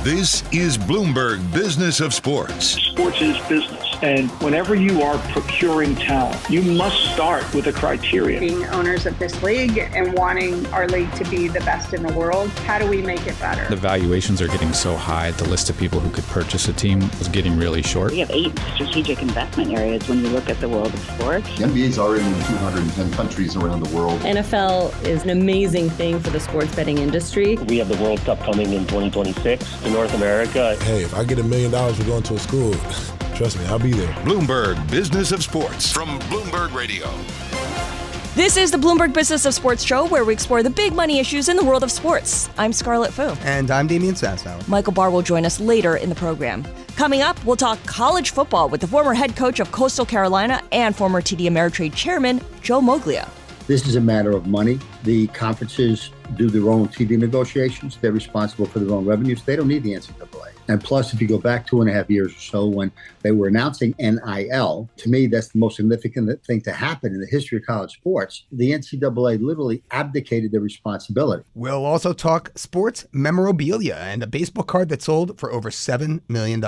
This is Bloomberg Business of Sports. Sports is business. And whenever you are procuring talent, you must start with a criteria. Being owners of this league and wanting our league to be the best in the world, how do we make it better? The valuations are getting so high, the list of people who could purchase a team is getting really short. We have 8 strategic investment areas when you look at the world of sports. The NBA is already in 210 countries around the world. NFL is an amazing thing for the sports betting industry. We have the World Cup coming in 2026 to North America. Hey, if I get $1 million for going to a school, trust me, I'll be there. Bloomberg Business of Sports from Bloomberg Radio. This is the Bloomberg Business of Sports show where we explore the big money issues in the world of sports. I'm Scarlett Fu. And I'm Damian Sassower. Michael Barr will join us later in the program. Coming up, we'll talk college football with the former head coach of Coastal Carolina and former TD Ameritrade chairman, Joe Moglia. This is a matter of money. The conferences do their own TV negotiations. They're responsible for their own revenues. They don't need the NCAA. And plus, if you go back 2.5 years or so when they were announcing NIL, to me, that's the most significant thing to happen in the history of college sports. The NCAA literally abdicated their responsibility. We'll also talk sports memorabilia and a baseball card that sold for over $7 million.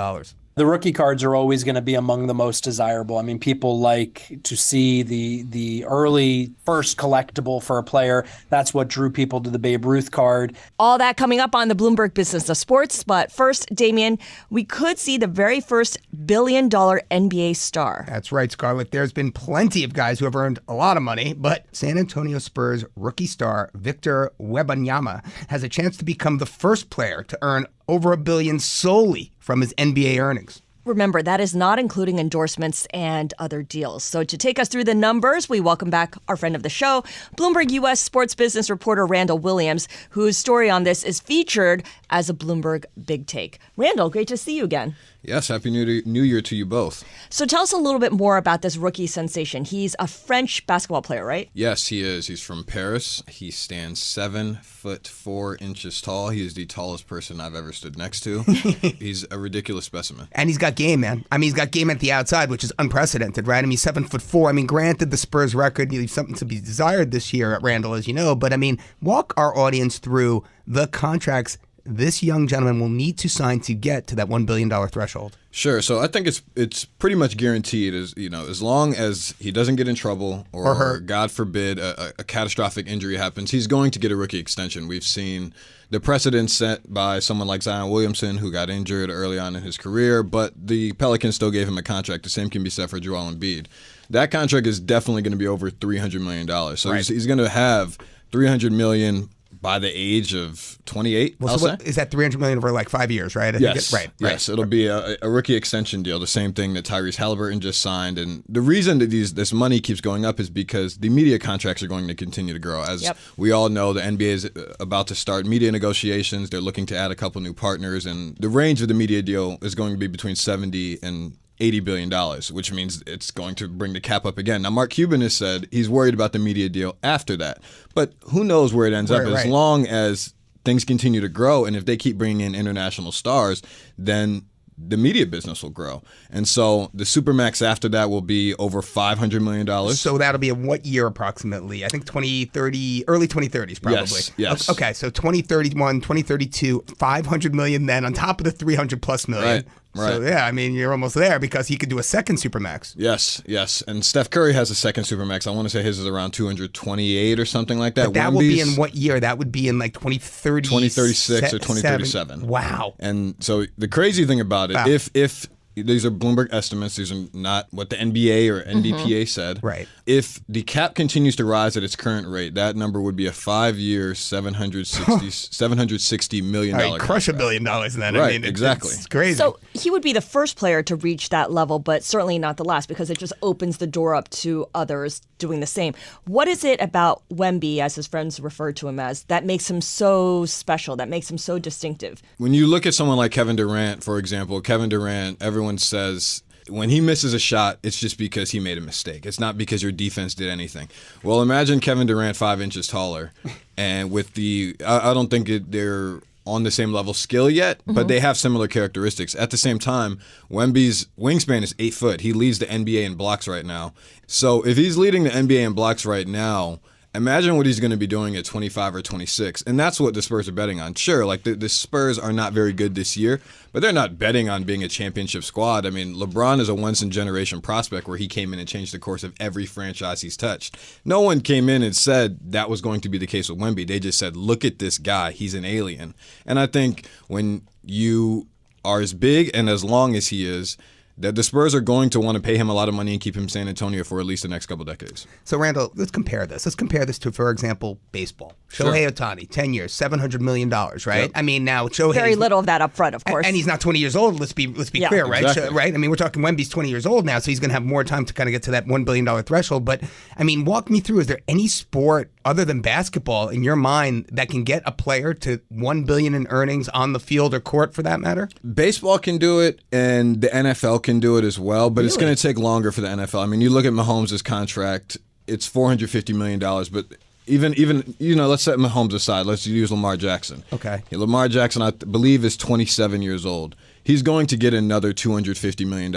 The rookie cards are always going to be among the most desirable. I mean, people like to see the early first collectible for a player. That's what drew people to the Babe Ruth card. All that coming up on the Bloomberg Business of Sports. But first, Damian, we could see the very first billion-dollar NBA star. That's right, Scarlett. There's been plenty of guys who have earned a lot of money, but San Antonio Spurs rookie star Victor Wembanyama has a chance to become the first player to earn over $1 billion solely from his NBA earnings. Remember, that is not including endorsements and other deals. So to take us through the numbers, we welcome back our friend of the show, Bloomberg U.S. sports business reporter Randall Williams, whose story on this is featured as a Bloomberg Big Take. Randall, great to see you again. Yes, Happy New Year to you both. So tell us a little bit more about this rookie sensation. He's a French basketball player, right? Yes, he is. He's from Paris. He stands 7'4" tall. He is the tallest person I've ever stood next to. He's a ridiculous specimen. And he's got game, man. I mean, he's got game at the outside, which is unprecedented, right? I mean, 7'4". I mean, granted, the Spurs record leaves something to be desired this year at Randall, as you know. But I mean, walk our audience through the contracts this young gentleman will need to sign to get to that $1 billion threshold. Sure. So I think it's pretty much guaranteed, as long as he doesn't get in trouble or hurt. God forbid, a catastrophic injury happens, he's going to get a rookie extension. We've seen the precedent set by someone like Zion Williamson, who got injured early on in his career, but the Pelicans still gave him a contract. The same can be said for Joel Embiid. That contract is definitely going to be over $300 million. So right. he's going to have $300 million by the age of 28, well, so is that $300 million over like 5 years, right? Yes. Yes, it'll be a rookie extension deal, the same thing that Tyrese Halliburton just signed. And the reason that this money keeps going up is because the media contracts are going to continue to grow. As we all know, the NBA is about to start media negotiations. They're looking to add a couple new partners, and the range of the media deal is going to be between 70 and $80 billion, which means it's going to bring the cap up again. Now, Mark Cuban has said he's worried about the media deal after that. But who knows where it ends up as long as things continue to grow. And if they keep bringing in international stars, then the media business will grow. And so the Supermax after that will be over $500 million. So that'll be in what year approximately? I think 2030, early 2030s probably. Yes. Okay, so 2031, 2032, $500 million then on top of the $300 plus million. Right. So, yeah, I mean, you're almost there because he could do a second Supermax. Yes. And Steph Curry has a second Supermax. I want to say his is around 228 or something like that. But that will be in what year? That would be in like 2036 or 2037. Wow. And so the crazy thing about it, if these are Bloomberg estimates, these are not what the NBA or NBPA said. Right. If the cap continues to rise at its current rate, that number would be a 5-year, $760 million contract. Crush $1 billion then. Right, I mean, exactly. It's crazy. So he would be the first player to reach that level, but certainly not the last, because it just opens the door up to others doing the same. What is it about Wemby, as his friends refer to him as, that makes him so special, that makes him so distinctive? When you look at someone like Kevin Durant, for example, everyone says when he misses a shot, it's just because he made a mistake. It's not because your defense did anything. Well, imagine Kevin Durant 5 inches taller, and with I don't think they're on the same level skill yet, but they have similar characteristics. At the same time, Wemby's wingspan is 8 foot. He leads the NBA in blocks right now. So if he's leading the NBA in blocks right now, Imagine what he's going to be doing at 25 or 26. And that's what the Spurs are betting on. Sure, like the Spurs are not very good this year, but they're not betting on being a championship squad. I mean, LeBron is a once-in-generation prospect where he came in and changed the course of every franchise he's touched. No one came in and said that was going to be the case with Wemby. They just said, look at this guy. He's an alien. And I think when you are as big and as long as he is, that the Spurs are going to want to pay him a lot of money and keep him in San Antonio for at least the next couple decades. So, Randall, let's compare this. Let's compare this to, for example, baseball. Shohei Ohtani, 10 years, $700 million, right? Yep. I mean, now Shohei... Very little of that up front, of course. And he's not 20 years old, let's be clear, right? Exactly. Right? I mean, we're talking Wemby's 20 years old now, so he's going to have more time to kind of get to that $1 billion threshold. But, I mean, walk me through, is there any sport other than basketball in your mind that can get a player to $1 billion in earnings on the field or court, for that matter? Baseball can do it, and the NFL can do it as well, but Really? It's going to take longer for the NFL. I mean, you look at Mahomes' contract, it's $450 million, but even let's set Mahomes aside. Let's use Lamar Jackson. Okay. Yeah, Lamar Jackson, I believe, is 27 years old. He's going to get another $250 million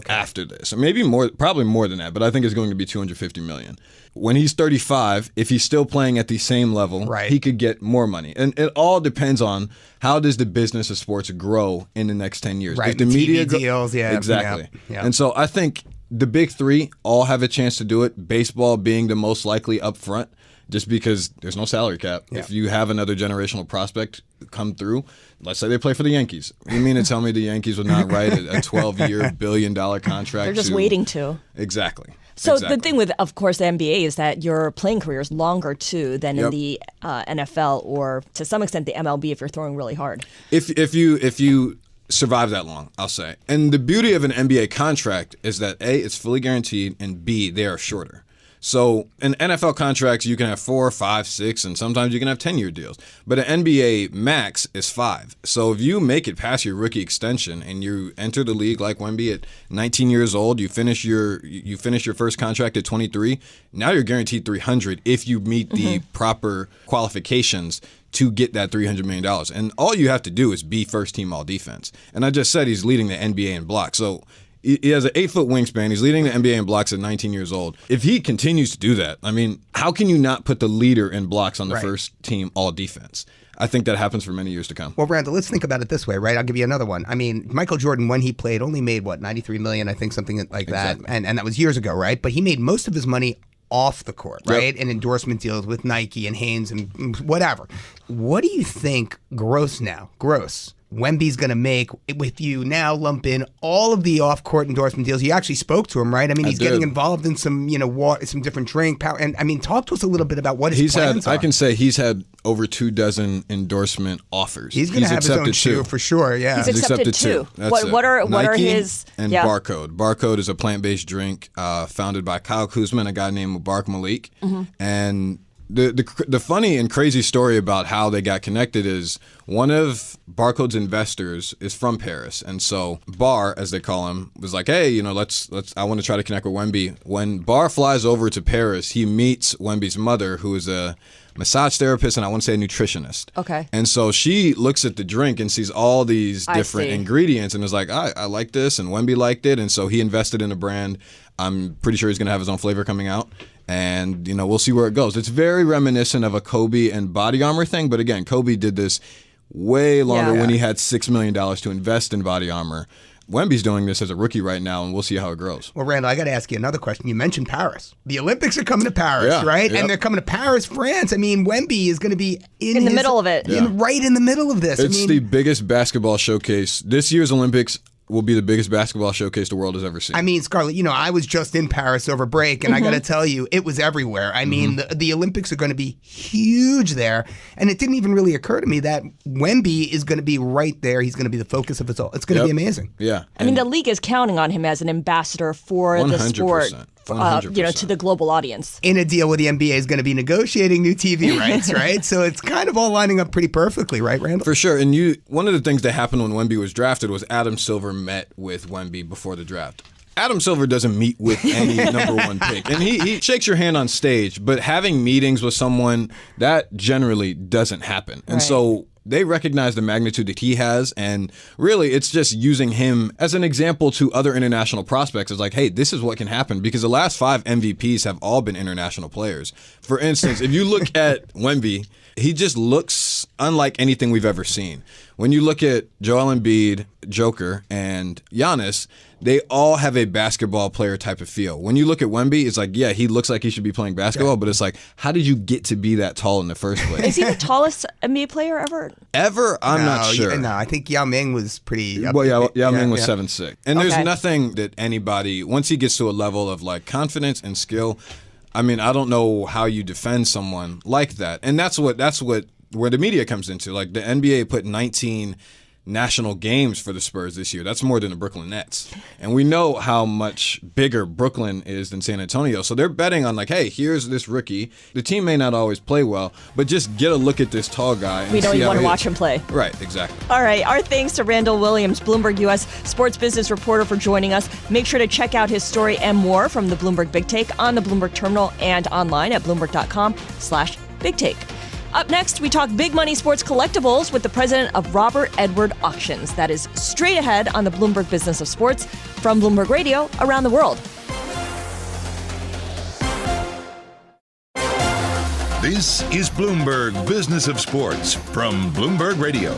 after this. Or maybe more, probably more than that, but I think it's going to be $250 million. When he's 35, if he's still playing at the same level, he could get more money. And it all depends on how does the business of sports grow in the next 10 years. Right, If the media TV deals, yeah. Exactly. Yeah. And so I think the big three all have a chance to do it, baseball being the most likely up front, just because there's no salary cap. Yeah. If you have another generational prospect come through, let's say they play for the Yankees. You mean to tell me the Yankees would not write a 12-year, billion-dollar contract? They're just waiting to. Exactly. So the thing with, of course, the NBA is that your playing career is longer, too, than in Yep. the NFL or, to some extent, the MLB if you're throwing really hard. If you survive that long, I'll say. And the beauty of an NBA contract is that, A, it's fully guaranteed, and B, they are shorter. So in NFL contracts, you can have 4, 5, 6, and sometimes you can have 10-year deals. But an NBA max is 5. So if you make it past your rookie extension and you enter the league like Wemby at 19 years old, you finish your first contract at 23. Now you're guaranteed $300 if you meet the proper qualifications to get that $300 million. And all you have to do is be first team all defense. And I just said he's leading the NBA in blocks. So he has an 8-foot wingspan. He's leading the NBA in blocks at 19 years old. If he continues to do that, I mean, how can you not put the leader in blocks on the first team all defense? I think that happens for many years to come. Well, Randall, let's think about it this way, right? I'll give you another one. I mean, Michael Jordan, when he played, only made, $93 million, I think, something like that. And that was years ago, right? But he made most of his money off the court, right? And endorsement deals with Nike and Hanes and whatever. What do you think gross Wemby's going to make with you now lump in all of the off-court endorsement deals? You actually spoke to him, right? I mean, he's getting involved in some, some different drink power. And I mean, talk to us a little bit about what his plans are. I can say he's had over 24 endorsement offers. He's going to have his own shoe for sure. Yeah, he's accepted two. What are his? And Barcode. Barcode is a plant-based drink founded by Kyle Kuzma and a guy named Mubarak Malik. And the funny and crazy story about how they got connected is one of Barcode's investors is from Paris, and so Bar, as they call him, was like, "Hey, let's. I want to try to connect with Wemby." When Bar flies over to Paris, he meets Wemby's mother, who is a massage therapist and I want to say a nutritionist. Okay. And so she looks at the drink and sees all these different ingredients and is like, I like this, and Wemby liked it, and so he invested in a brand. I'm pretty sure he's going to have his own flavor coming out. And, we'll see where it goes. It's very reminiscent of a Kobe and Body Armor thing. But again, Kobe did this way longer when he had $6 million to invest in Body Armor. Wemby's doing this as a rookie right now, and we'll see how it grows. Well, Randall, I got to ask you another question. You mentioned Paris. The Olympics are coming to Paris, right? Yep. And they're coming to Paris, France. I mean, Wemby is going to be in the middle of it. Right in the middle of this. It's the biggest basketball showcase. This year's Olympics will be the biggest basketball showcase the world has ever seen. I mean, Scarlett, I was just in Paris over break, and I got to tell you, it was everywhere. I mean, the Olympics are going to be huge there, and it didn't even really occur to me that Wemby is going to be right there. He's going to be the focus of it all. It's going to be amazing. Yeah. I mean, the league is counting on him as an ambassador for 100%. The sport. 100%. To the global audience. In a deal where the NBA is going to be negotiating new TV rights, right? So it's kind of all lining up pretty perfectly, right, Randall? For sure. And one of the things that happened when Wemby was drafted was Adam Silver met with Wemby before the draft. Adam Silver doesn't meet with any number one pick. And he shakes your hand on stage, but having meetings with someone, that generally doesn't happen. And so they recognize the magnitude that he has, and really it's just using him as an example to other international prospects. It's like, hey, this is what can happen, because the last 5 MVPs have all been international players. For instance, if you look at Wemby, he just looks unlike anything we've ever seen. When you look at Joel Embiid, Joker, and Giannis, they all have a basketball player type of feel. When you look at Wemby, it's like, yeah, he looks like he should be playing basketball, but it's like, how did you get to be that tall in the first place? Is he the tallest NBA player ever? Ever? I'm not sure. No, I think Yao Ming was pretty. Yao Ming was 7'6". And there's nothing that anybody, once he gets to a level of like confidence and skill, I mean, I don't know how you defend someone like that. And that's where the media comes into. Like, the NBA put 19 national games for the Spurs this year. That's more than the Brooklyn Nets. And we know how much bigger Brooklyn is than San Antonio. So they're betting on like, hey, here's this rookie. The team may not always play well, but just get a look at this tall guy. And we know you want to watch him play. Right, exactly. All right. Our thanks to Randall Williams, Bloomberg U.S. sports business reporter, for joining us. Make sure to check out his story and more from the Bloomberg Big Take on the Bloomberg Terminal and online at Bloomberg.com/Big Take. Up next, we talk big money sports collectibles with the president of Robert Edward Auctions. That is straight ahead on the Bloomberg Business of Sports from Bloomberg Radio around the world. This is Bloomberg Business of Sports from Bloomberg Radio.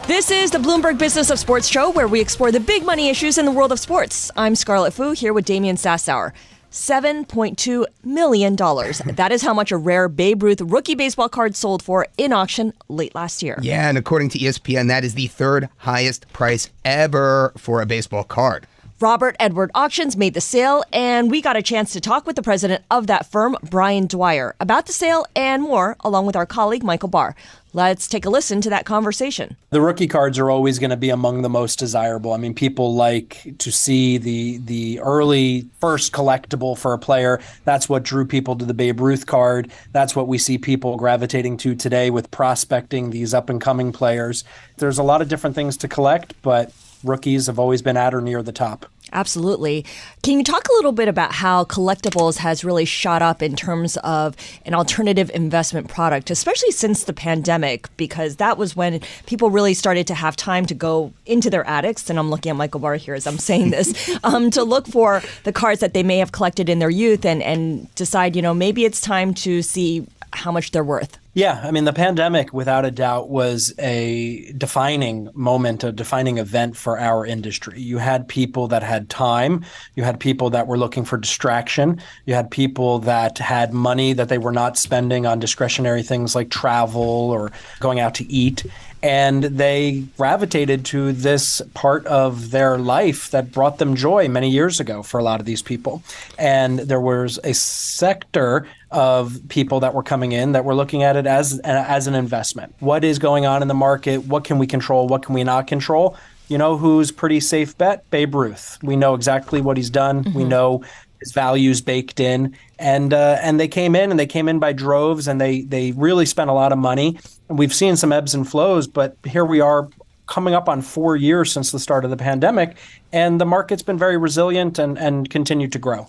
This is the Bloomberg Business of Sports show, where we explore the big money issues in the world of sports. I'm Scarlett Fu, here with Damian Sassower. $7.2 million. That is how much a rare Babe Ruth rookie baseball card sold for in auction late last year. Yeah, and according to ESPN, that is the 3rd highest price ever for a baseball card. Robert Edward Auctions made the sale, and we got a chance to talk with the president of that firm, Brian Dwyer, about the sale and more, along with our colleague, Michael Barr. Let's take a listen to that conversation. The rookie cards are always going to be among the most desirable. I mean, people like to see the early first collectible for a player. That's what drew people to the Babe Ruth card. That's what we see people gravitating to today with prospecting these up-and-coming players. There's a lot of different things to collect, but rookies have always been at or near the top. Absolutely. Can you talk a little bit about how collectibles has really shot up in terms of an alternative investment product, especially since the pandemic, because that was when people really started to have time to go into their attics, and I'm looking at Michael Barr here as I'm saying this, to look for the cards that they may have collected in their youth and decide, maybe it's time to see how much they're worth. Yeah, I mean, the pandemic, without a doubt, was a defining moment, a defining event for our industry. You had people that had time. You had people that were looking for distraction. You had people that had money that they were not spending on discretionary things like travel or going out to eat. And they gravitated to this part of their life that brought them joy many years ago for a lot of these people. And there was a sector of people that were coming in that were looking at it as an investment. What is going on in the market? What can we control? What can we not control? You know who's pretty safe bet? Babe Ruth. We know exactly what he's done. Mm-hmm. We know his values baked in. And they came in by droves, and they really spent a lot of money. And we've seen some ebbs and flows, but here we are coming up on 4 years since the start of the pandemic, and the market's been very resilient and continued to grow.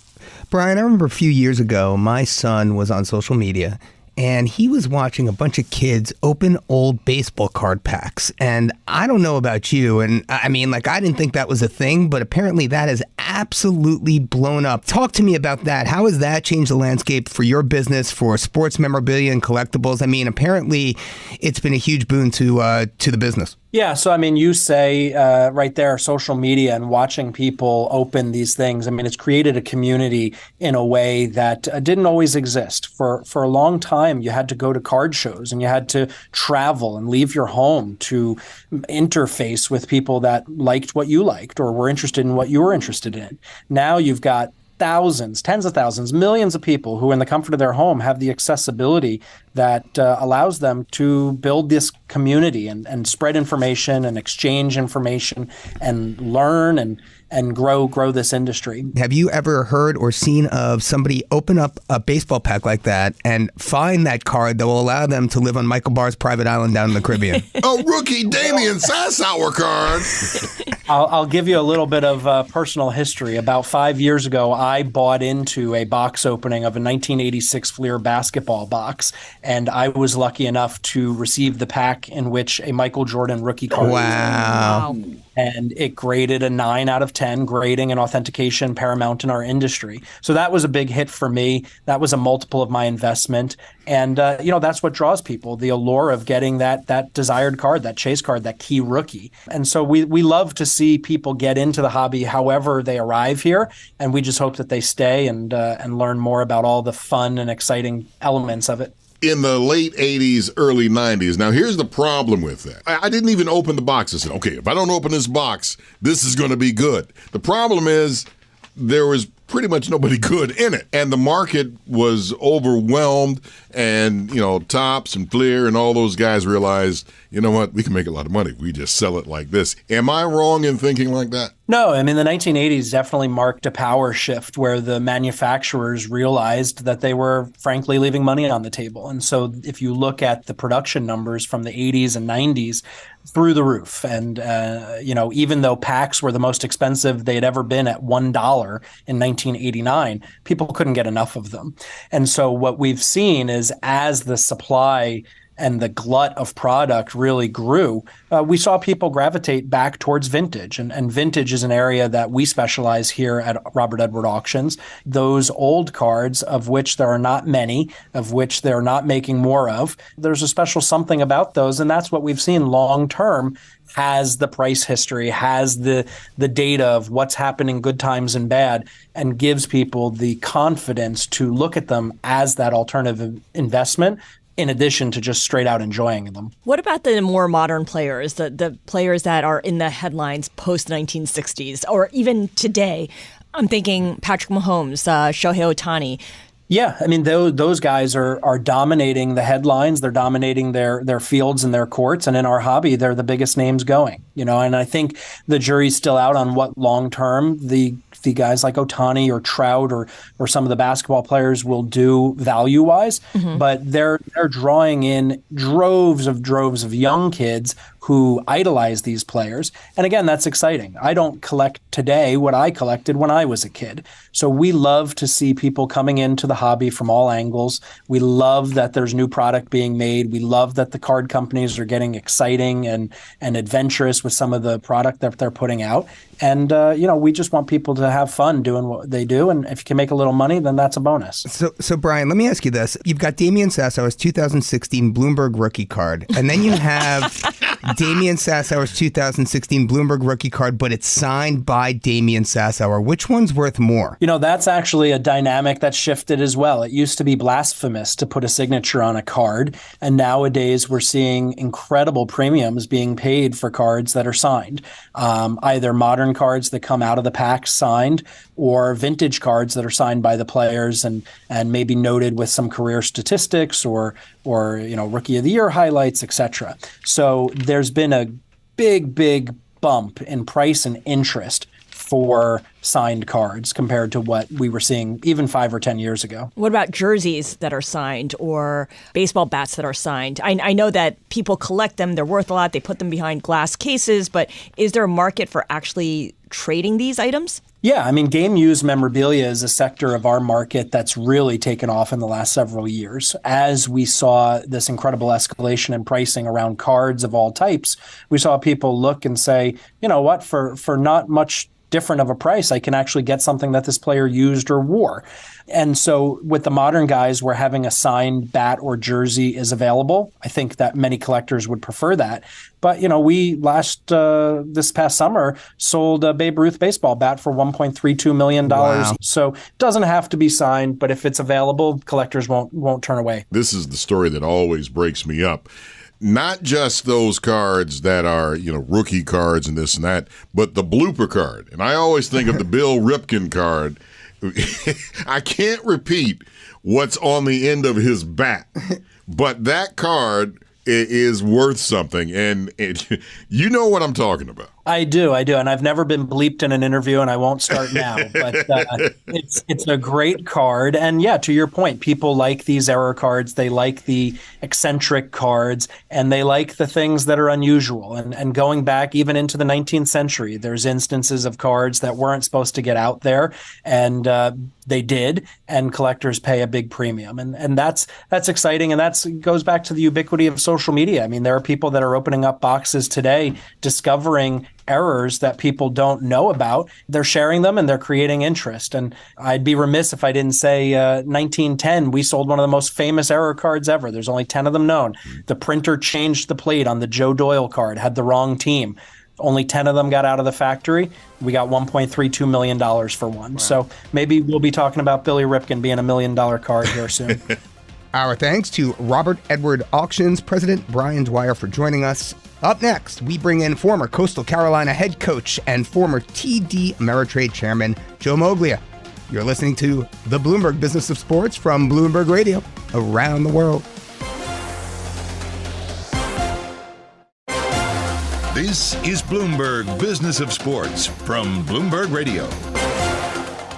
Brian, I remember a few years ago, my son was on social media, and he was watching a bunch of kids open old baseball card packs. And I don't know about you, and I mean, I didn't think that was a thing, but apparently that has absolutely blown up. Talk to me about that. How has that changed the landscape for your business, for sports memorabilia and collectibles? I mean, apparently it's been a huge boon to the business. Yeah, so I mean, you say right there, social media and watching people open these things. I mean, it's created a community in a way that didn't always exist. For a long time, you had to go to card shows and you had to travel and leave your home to interface with people that liked what you liked or were interested in what you were interested in. Now you've got thousands, tens of thousands, millions of people who in the comfort of their home have the accessibility that allows them to build this community and spread information and exchange information and learn and grow this industry. Have you ever heard or seen of somebody open up a baseball pack like that and find that card that will allow them to live on Michael Barr's private island down in the Caribbean? A rookie Damian Sassower card. I'll give you a little bit of personal history. About 5 years ago, I bought into a box opening of a 1986 Fleer basketball box, and I was lucky enough to receive the pack in which a Michael Jordan rookie card Wow. was in. And it graded a 9 out of 10, grading and authentication paramount in our industry. So that was a big hit for me. That was a multiple of my investment. And, that's what draws people, the allure of getting that desired card, that chase card, that key rookie. And so we love to see people get into the hobby however they arrive here. And we just hope that they stay and learn more about all the fun and exciting elements of it. In the late 80s, early 90s. Now, here's the problem with that. I didn't even open the box. I said, okay, if I don't open this box, this is going to be good. The problem is there was pretty much nobody good in it. And the market was overwhelmed. And, Topps and Fleer and all those guys realized, you know what, we can make a lot of money. We just sell it like this. Am I wrong in thinking like that? No, I mean, the 1980s definitely marked a power shift where the manufacturers realized that they were, frankly, leaving money on the table. And so if you look at the production numbers from the 80s and 90s, through the roof. And, even though packs were the most expensive they had ever been at $1 in 1989, people couldn't get enough of them. And so what we've seen is as the supply and the glut of product really grew, we saw people gravitate back towards vintage. And vintage is an area that we specialize here at Robert Edward Auctions. Those old cards, of which there are not many, of which they're not making more of, there's a special something about those. And that's what we've seen long term has the price history, has the data of what's happening good times and bad, and gives people the confidence to look at them as that alternative investment, in addition to just straight out enjoying them. What about the more modern players, the players that are in the headlines post-1960s or even today? I'm thinking Patrick Mahomes, Shohei Ohtani. Yeah, I mean, those guys are dominating the headlines. They're dominating their fields and their courts. And in our hobby, they're the biggest names going. And I think the jury's still out on what long-term the guys like Ohtani or Trout or some of the basketball players will do value-wise. Mm-hmm. But they're drawing in droves of young kids who idolize these players. And again, that's exciting. I don't collect today what I collected when I was a kid. So we love to see people coming into the hobby from all angles. We love that there's new product being made. We love that the card companies are getting exciting and adventurous with some of the product that they're putting out. And, we just want people to have fun doing what they do. And if you can make a little money, then that's a bonus. So Brian, let me ask you this. You've got Damian Sassower's 2016 Bloomberg rookie card. And then you have Damian Sassower's 2016 Bloomberg rookie card, but it's signed by Damian Sassower. Which one's worth more? That's actually a dynamic that shifted as well. It used to be blasphemous to put a signature on a card. And nowadays we're seeing incredible premiums being paid for cards that are signed, either modern cards that come out of the pack signed or vintage cards that are signed by the players and maybe noted with some career statistics or rookie of the year highlights, etc. So there's been a big bump in price and interest for signed cards compared to what we were seeing even 5 or 10 years ago. What about jerseys that are signed or baseball bats that are signed? I know that people collect them. They're worth a lot. They put them behind glass cases. But is there a market for actually trading these items? Yeah, I mean, game used memorabilia is a sector of our market that's really taken off in the last several years. As we saw this incredible escalation in pricing around cards of all types, we saw people look and say, you know what, for not much different of a price, I can actually get something that this player used or wore. And so with the modern guys, where having a signed bat or jersey is available, I think that many collectors would prefer that. But, we this past summer sold a Babe Ruth baseball bat for $1.32 million. Wow. So it doesn't have to be signed, but if it's available, collectors won't turn away. This is the story that always breaks me up. Not just those cards that are, rookie cards and this and that, but the blooper card. And I always think of the Bill Ripken card. I can't repeat what's on the end of his bat, but that card is worth something, and you know what I'm talking about. I do, and I've never been bleeped in an interview, and I won't start now. But it's a great card, and yeah, to your point, people like these error cards. They like the eccentric cards, and they like the things that are unusual. And going back even into the 19th century, there's instances of cards that weren't supposed to get out there, and they did, and collectors pay a big premium, and that's exciting, and that goes back to the ubiquity of social media. I mean, there are people that are opening up boxes today, discovering errors that people don't know about. They're sharing them and they're creating interest. And I'd be remiss if I didn't say 1910, we sold one of the most famous error cards ever. There's only 10 of them known. The printer changed the plate on the Joe Doyle card, had the wrong team. Only 10 of them got out of the factory. We got $1.32 million for one. Wow. So maybe we'll be talking about Billy Ripken being $1 million card here soon. Our thanks to Robert Edward Auctions President Brian Dwyer for joining us. Up next, we bring in former Coastal Carolina head coach and former TD Ameritrade chairman Joe Moglia. You're listening to the Bloomberg Business of Sports from Bloomberg Radio around the world. This is Bloomberg Business of Sports from Bloomberg Radio.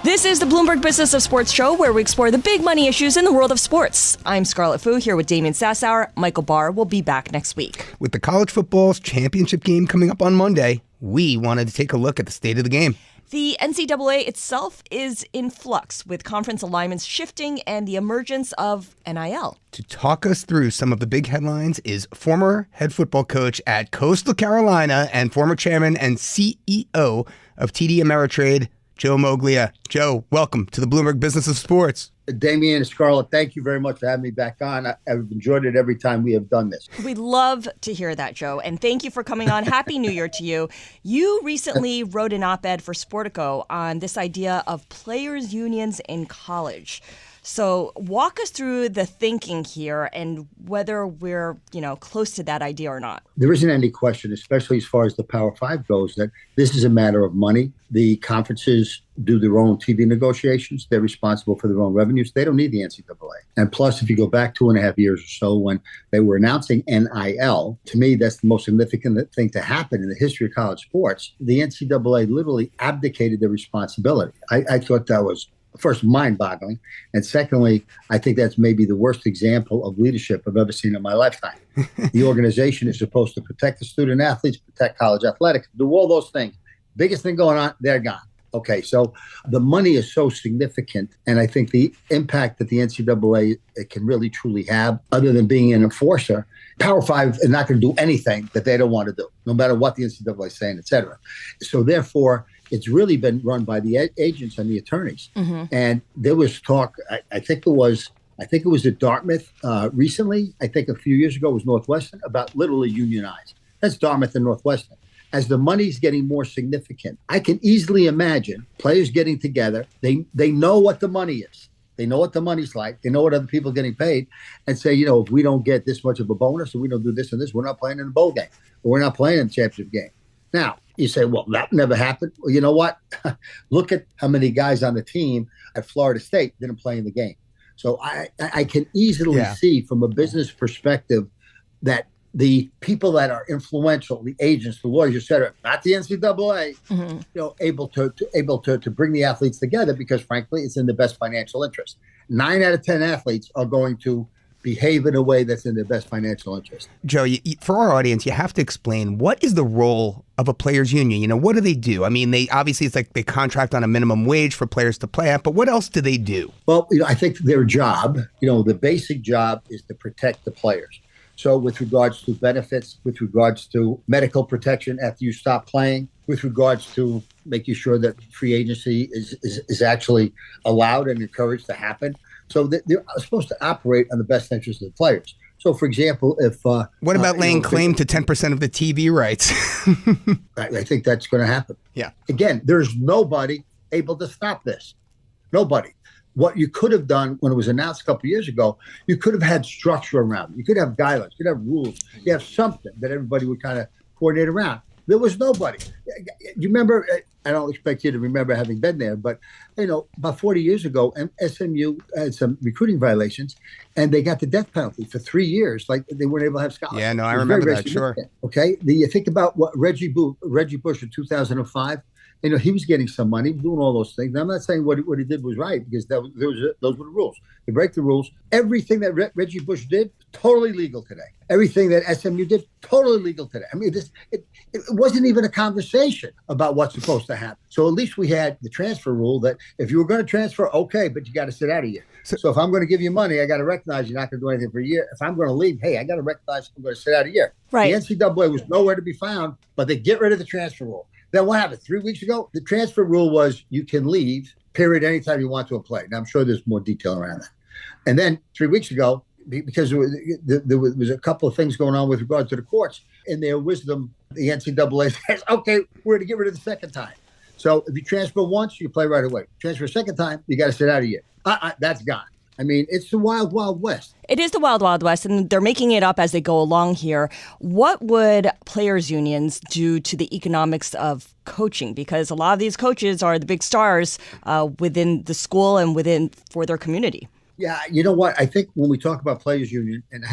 This is the Bloomberg Business of Sports show where we explore the big money issues in the world of sports. I'm Scarlett Fu here with Damian Sassower. Michael Barr will be back next week. With the college football's championship game coming up on Monday, we wanted to take a look at the state of the game. The NCAA itself is in flux, with conference alignments shifting and the emergence of NIL. To talk us through some of the big headlines is former head football coach at Coastal Carolina and former chairman and CEO of TD Ameritrade, Joe Moglia. Joe, welcome to the Bloomberg Business of Sports. Damian and Scarlett, thank you very much for having me back on. I've enjoyed it every time we have done this. We love to hear that, Joe, and thank you for coming on. Happy New Year to you. You recently wrote an op-ed for Sportico on this idea of players' unions in college. So walk us through the thinking here and whether we're, close to that idea or not. There isn't any question, especially as far as the Power Five goes, that this is a matter of money. The conferences do their own TV negotiations. They're responsible for their own revenues. They don't need the NCAA. And plus, if you go back 2.5 years or so when they were announcing NIL, to me, that's the most significant thing to happen in the history of college sports. The NCAA literally abdicated their responsibility. I thought that was, first, mind-boggling, and secondly, I think that's maybe the worst example of leadership I've ever seen in my lifetime. The organization is supposed to protect the student athletes, protect college athletics, do all those things. Biggest thing going on, they're gone. Okay, so the money is so significant, and I think the impact that the NCAA can really truly have, other than being an enforcer, Power Five is not going to do anything that they don't want to do, no matter what the NCAA is saying, et cetera. So therefore, it's really been run by the agents and the attorneys. Mm-hmm. And there was talk, I think it was at Dartmouth recently. I think a few years ago it was Northwestern, about literally unionized. That's Dartmouth and Northwestern. As the money's getting more significant, I can easily imagine players getting together. They know what the money is. They know what the money's like. They know what other people are getting paid, and say, if we don't get this much of a bonus or we don't do this and this, we're not playing in the bowl game or we're not playing in the championship game. Now, you say, well, that never happened. Well, you know what? Look at how many guys on the team at Florida State didn't play in the game. So I can easily see from a business perspective that the people that are influential, the agents, the lawyers, et cetera, not the NCAA, able to bring the athletes together because, frankly, it's in the best financial interest. 9 out of 10 athletes are going to behave in a way that's in their best financial interest. Joe, for our audience, you have to explain, what is the role of a players' union? What do they do? I mean, it's like they contract on a minimum wage for players to play at, but what else do they do? Well, I think their job, the basic job is to protect the players. So with regards to benefits, with regards to medical protection after you stop playing, with regards to making sure that free agency is actually allowed and encouraged to happen. So they're supposed to operate on the best interest of the players. So, for example, if what about laying claim to 10% of the TV rights? I think that's going to happen. Yeah. Again, there's nobody able to stop this. Nobody. What you could have done when it was announced a couple of years ago, you could have had structure around it. You could have guidelines. You could have rules. You have something that everybody would kind of coordinate around. There was nobody. You remember I don't expect you to remember having been there, but about 40 years ago, SMU had some recruiting violations, and they got the death penalty for 3 years. Like they weren't able to have scholarships. Yeah, no, I remember that. Sure. Okay, you think about what Reggie Bush in 2005. He was getting some money, doing all those things. Now, I'm not saying what he did was right, because those were the rules. They break the rules. Everything that Reggie Bush did, totally legal today. Everything that SMU did, totally legal today. I mean, it wasn't even a conversation about what's supposed to happen. So at least we had the transfer rule that if you were going to transfer, okay, but you got to sit out a year. So if I'm going to give you money, I got to recognize you're not going to do anything for a year. If I'm going to leave, hey, I got to recognize I'm going to sit out a year. Right. The NCAA was nowhere to be found, but they get rid of the transfer rule. Then what happened? 3 weeks ago, the transfer rule was you can leave, period, anytime you want to play. Now, I'm sure there's more detail around that. And then 3 weeks ago, because there was a couple of things going on with regard to the courts, in their wisdom, the NCAA says, okay, we're going to get rid of the second time. So if you transfer once, you play right away. Transfer a second time, you got to sit out a year. That's gone. I mean, it's the wild, wild west. It is the wild, wild west, and they're making it up as they go along here. What would players' unions do to the economics of coaching? Because a lot of these coaches are the big stars within the school and for their community. Yeah, you know what? I think when we talk about players' union, and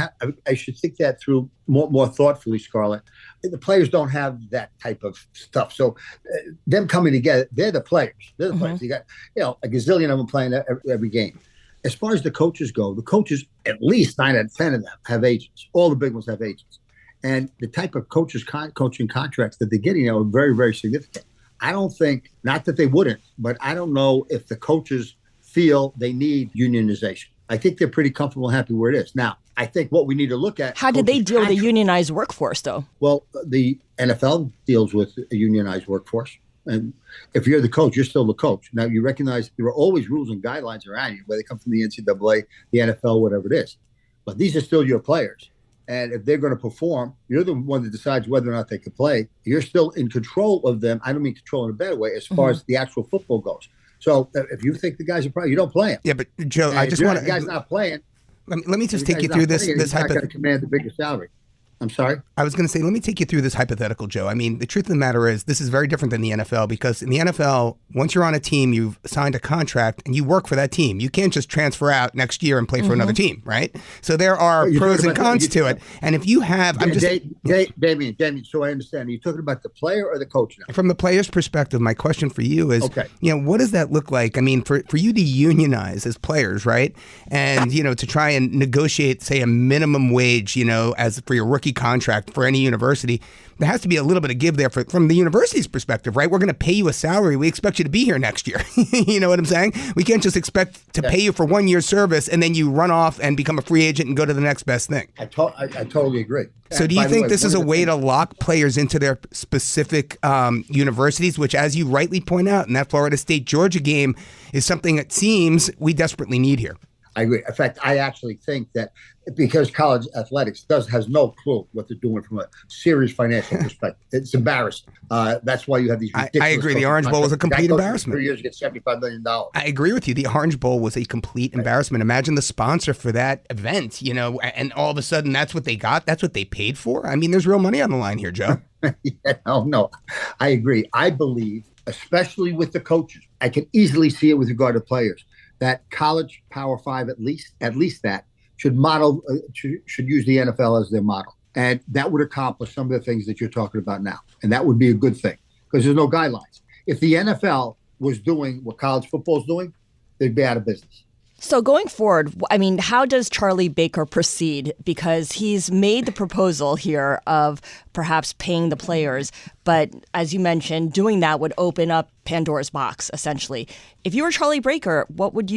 I should think that through more thoughtfully, Scarlett. The players don't have that type of stuff. So them coming together, they're the players. They're the players. You got a gazillion of them playing every game. As far as the coaches go, the coaches, at least 9 out of 10 of them have agents. All the big ones have agents. And the type of coaching contracts that they're getting are very, very significant. I don't think, not that they wouldn't, but I don't know if the coaches feel they need unionization. I think they're pretty comfortable and happy where it is. Now, I think what we need to look at... How did they deal with a unionized workforce, though? Well, the NFL deals with a unionized workforce. And if you're the coach, you're still the coach. Now, you recognize there are always rules and guidelines around you, whether they come from the NCAA, the NFL, whatever it is. But these are still your players. And if they're going to perform, you're the one that decides whether or not they can play. You're still in control of them. I don't mean control in a bad way, as far as the actual football goes. So if you think the guys are playing, you don't play them. Yeah, but Joe, I just want to... The guy's not playing. Let me just take you through this He's not going to command the biggest salary. I'm sorry? I was going to say, let me take you through this hypothetical, Joe. I mean, the truth of the matter is this is very different than the NFL, because in the NFL, once you're on a team, you've signed a contract and you work for that team. You can't just transfer out next year and play for another team, right? So there are pros and cons to it. And if you have... Damien, so I understand. Are you talking about the player or the coach now? From the player's perspective, my question for you is, what does that look like? I mean, for you to unionize as players, right? And, to try and negotiate, say, a minimum wage, as for your rookie contract for any university, there has to be a little bit of give there from the university's perspective, right? We're going to pay you a salary. We expect you to be here next year. You know what I'm saying? We can't just expect to pay you for 1 year's service and then you run off and become a free agent and go to the next best thing. I totally agree. So do you think this is a way to lock players into their specific universities, which, as you rightly point out, in that Florida State-Georgia game is something that seems we desperately need here? I agree. In fact, I actually think that because college athletics has no clue what they're doing from a serious financial perspective. It's embarrassing. That's why you have these ridiculous... I agree. The Orange Bowl was a complete embarrassment. 3 years, you get $75 million. I agree with you. The Orange Bowl was a complete embarrassment. Imagine the sponsor for that event, and all of a sudden that's what they got. That's what they paid for. I mean, there's real money on the line here, Joe. No, I agree. I believe, especially with the coaches, I can easily see it with regard to players, that college Power 5, at least that, should use the NFL as their model. And that would accomplish some of the things that you're talking about now. And that would be a good thing, because there's no guidelines. If the NFL was doing what college football is doing, they'd be out of business. So going forward, I mean, how does Charlie Baker proceed? Because he's made the proposal here of perhaps paying the players. But as you mentioned, doing that would open up Pandora's box, essentially. If you were Charlie Baker, what would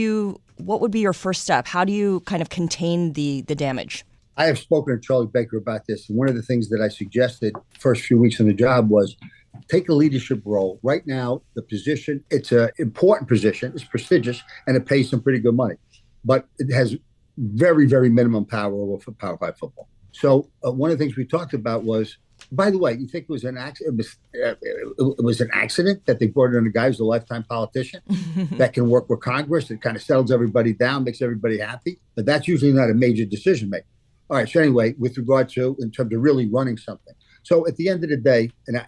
be your first step? How do you kind of contain the damage? I have spoken to Charlie Baker about this. And one of the things that I suggested first few weeks on the job was take a leadership role. Right now, the position, it's an important position, it's prestigious, and it pays some pretty good money. But it has very, very minimum power over Power 5 football. So one of the things we talked about was, by the way, you think it was an accident? It was an accident that they brought in a guy who's a lifetime politician that can work with Congress, that kind of settles everybody down, makes everybody happy. But that's usually not a major decision maker. All right. So anyway, with regard to in terms of really running something, So at the end of the day, and I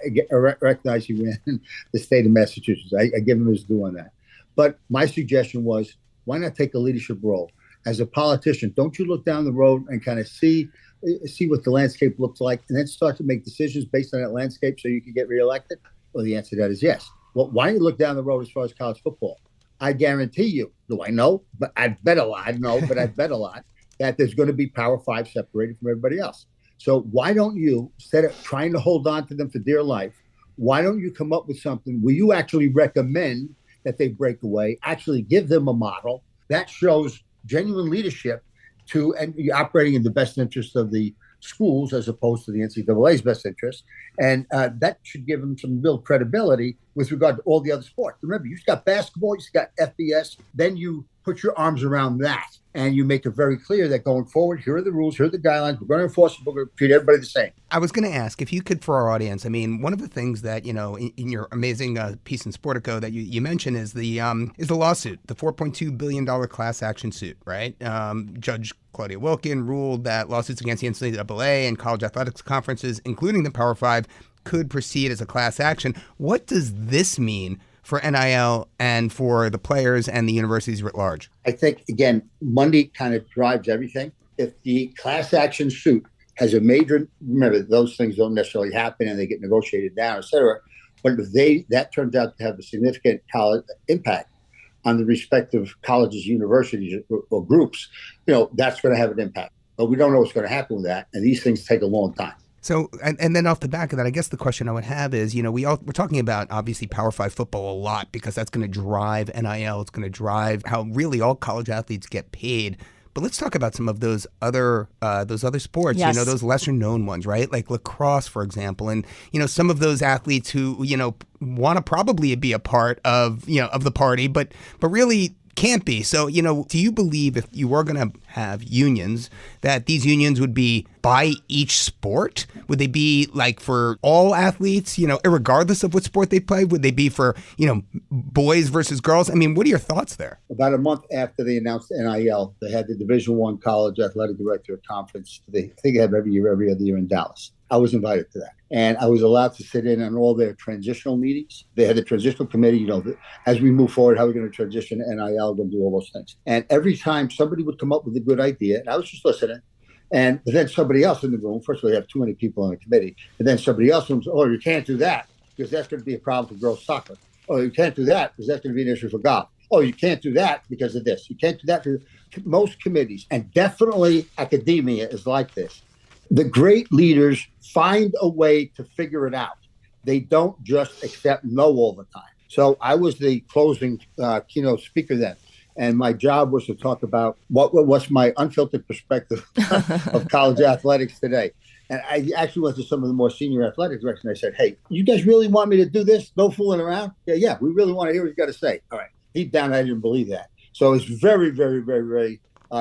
recognize he ran the state of Massachusetts. I give him his due on that. But my suggestion was, why not take a leadership role? As a politician, don't you look down the road and kind of see what the landscape looks like and then start to make decisions based on that landscape so you can get reelected? Well, the answer to that is yes. Well, why don't you look down the road as far as college football? I guarantee you, do I know? But I bet a lot. I know, but I bet a lot that there's going to be Power 5 separated from everybody else. So why don't you, instead of trying to hold on to them for dear life, why don't you come up with something where you actually recommend that they break away, actually give them a model that shows genuine leadership and you're operating in the best interest of the schools as opposed to the NCAA's best interest. And that should give them some real credibility with regard to all the other sports. Remember, you've got basketball, you've got FBS, then you put your arms around that and you make it very clear that going forward, here are the rules, here are the guidelines, we're going to enforce them, we're going to treat everybody the same. I was going to ask if you could, for our audience, I mean, one of the things that, you know, in your amazing piece in Sportico that you mentioned is the lawsuit, the $4.2 billion class action suit, right? Judge Claudia Wilkin ruled that lawsuits against the NCAA and college athletics conferences, including the Power 5, could proceed as a class action. What does this mean for NIL and for the players and the universities writ large? I think, again, money kind of drives everything. If the class action suit has a major, remember, those things don't necessarily happen and they get negotiated down, et cetera. But if that turns out to have a significant impact on the respective colleges, universities, or groups, you know, that's going to have an impact. But we don't know what's going to happen with that. And these things take a long time. So, and then off the back of that, I guess the question I would have is, you know, we're talking about obviously Power 5 football a lot because that's going to drive NIL. It's going to drive how really all college athletes get paid. But let's talk about some of those other sports, yes. You know, those lesser known ones, right? Like lacrosse, for example. And, you know, some of those athletes who, you know, want to probably be a part of, you know, of the party, but really can't be. So, you know, do you believe if you were going to have unions, that these unions would be by each sport? Would they be like for all athletes, you know, regardless of what sport they play? Would they be for, you know, boys versus girls? I mean, what are your thoughts there? About a month after they announced NIL, they had the Division I College Athletic Director Conference. I think they have every other year in Dallas. I was invited to that. And I was allowed to sit in on all their transitional meetings. They had a transitional committee, you know, as we move forward, how we're going to transition to NIL, going to do all those things. And every time somebody would come up with a good idea, and I was just listening, but then somebody else in the room, first of all, we have too many people on the committee, and then somebody else was, oh, you can't do that because that's going to be a problem for girls soccer. Oh, you can't do that because that's going to be an issue for golf. Oh, you can't do that because of this. You can't do that for most committees. And definitely academia is like this. The great leaders find a way to figure it out. They don't just accept no all the time. So I was the closing keynote speaker then. And my job was to talk about what's my unfiltered perspective of college athletics today. And I actually went to some of the more senior athletic directors and I said, hey, you guys really want me to do this? No fooling around? Yeah, we really want to hear what you got to say. All right. Deep down, I didn't believe that. So it's very, very, very, very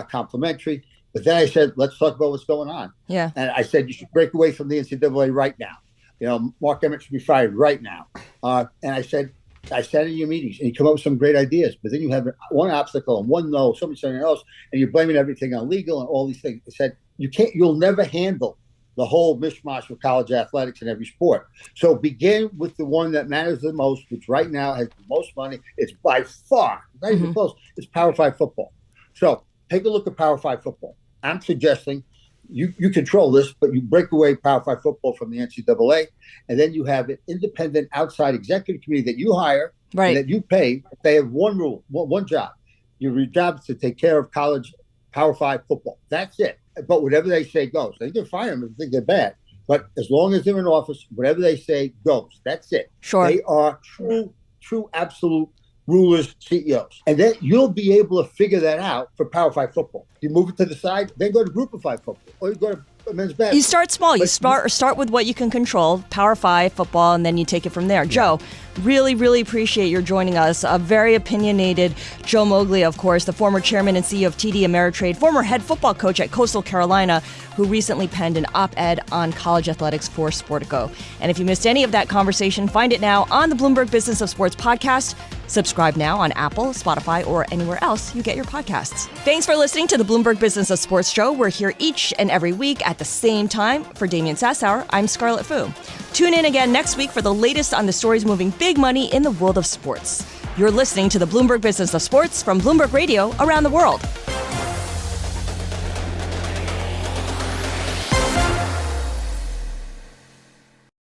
complimentary. But then I said, let's talk about what's going on. Yeah. And I said, you should break away from the NCAA right now. You know, Mark Emmett should be fired right now. And I sat in your meetings and you come up with some great ideas, but then you have one obstacle and one no, somebody something else, and you're blaming everything on legal and all these things. I said, you'll never handle the whole mishmash of college athletics in every sport. So begin with the one that matters the most, which right now has the most money. It's by far, not even close, it's Power 5 football. So take a look at Power 5 football. I'm suggesting you control this, but you break away Power 5 football from the NCAA, and then you have an independent outside executive committee that you hire, and that you pay. They have one rule, one job. Your job is to take care of college Power 5 football. That's it. But whatever they say goes. They can fire them if they think they're bad. But as long as they're in office, whatever they say goes. That's it. Sure. They are true, absolute rulers, CEOs. And then you'll be able to figure that out for Power 5 football. You move it to the side, then go to Group of 5 football, or you go to men's basketball. You start small. You start with what you can control, Power 5 football, and then you take it from there. Yeah. Joe, Really, really appreciate your joining us. A very opinionated Joe Moglia, of course, the former chairman and CEO of TD Ameritrade, former head football coach at Coastal Carolina, who recently penned an op-ed on college athletics for Sportico. And if you missed any of that conversation, find it now on the Bloomberg Business of Sports podcast. Subscribe now on Apple, Spotify, or anywhere else you get your podcasts. Thanks for listening to the Bloomberg Business of Sports show. We're here each and every week at the same time. For Damian Sassower, I'm Scarlett Fu. Tune in again next week for the latest on the stories moving big money in the world of sports. You're listening to the Bloomberg Business of Sports from Bloomberg Radio around the world.